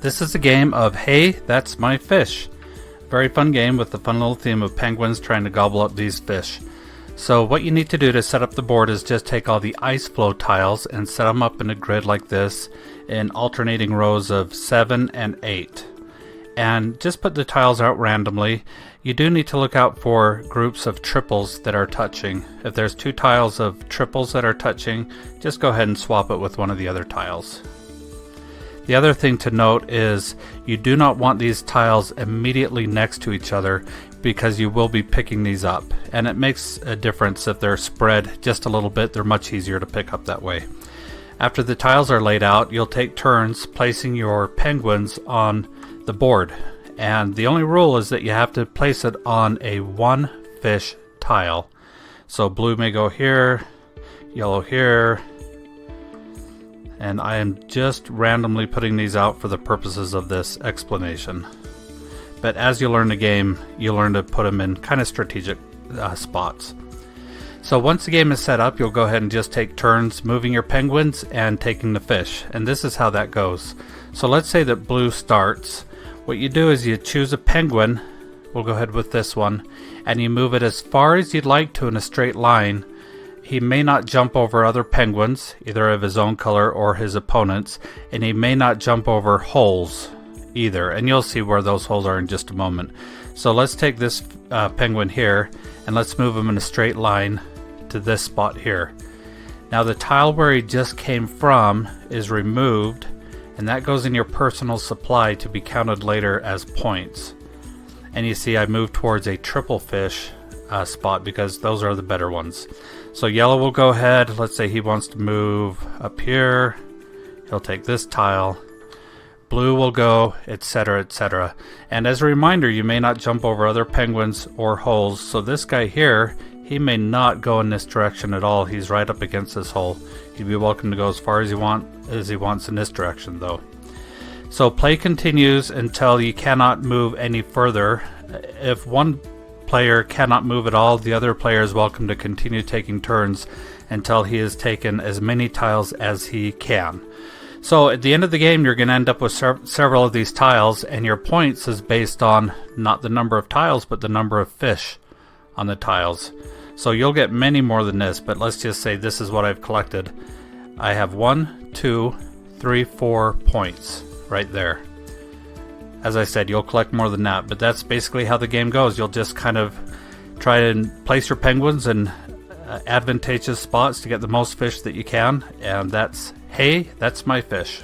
This is a game of Hey, That's My Fish. Very fun game with the fun little theme of penguins trying to gobble up these fish. So what you need to do to set up the board is just take all the ice flow tiles and set them up in a grid like this in alternating rows of 7 and 8. And just put the tiles out randomly. You do need to look out for groups of triples that are touching. If there's 2 tiles of triples that are touching, just go ahead and swap it with one of the other tiles. The other thing to note is you do not want these tiles immediately next to each other because you will be picking these up, and it makes a difference if they're spread just a little bit. They're much easier to pick up that way. After the tiles are laid out, you'll take turns placing your penguins on the board, and the only rule is that you have to place it on a 1 fish tile. So blue may go here, yellow here, and I am just randomly putting these out for the purposes of this explanation. But as you learn the game, you learn to put them in kind of strategic spots. So once the game is set up, you'll go ahead and just take turns moving your penguins and taking the fish. And this is how that goes. So let's say that blue starts. What you do is you choose a penguin, we'll go ahead with this one, and you move it as far as you'd like to in a straight line. He may not jump over other penguins, either of his own color or his opponent's, and he may not jump over holes either, and you'll see where those holes are in just a moment. So let's take this penguin here and let's move him in a straight line to this spot here. Now the tile where he just came from is removed, and that goes in your personal supply to be counted later as points. And you see I moved towards a triple fish spot because those are the better ones. So yellow will go ahead, let's say he wants to move up here, he'll take this tile. Blue will go, etc., etc. And as a reminder, you may not jump over other penguins or holes. So this guy here, he may not go in this direction at all. He's right up against this hole. He'd be welcome to go as far as he wants in this direction though. So play continues until you cannot move any further. If one player cannot move at all, the other player is welcome to continue taking turns until he has taken as many tiles as he can. So at the end of the game, you're going to end up with several of these tiles, and your points is based on not the number of tiles, but the number of fish on the tiles. So you'll get many more than this, but let's just say this is what I've collected. I have 1, 2, 3, 4 points right there. As I said, you'll collect more than that, but that's basically how the game goes. You'll just kind of try and place your penguins in advantageous spots to get the most fish that you can, and that's Hey, That's My Fish.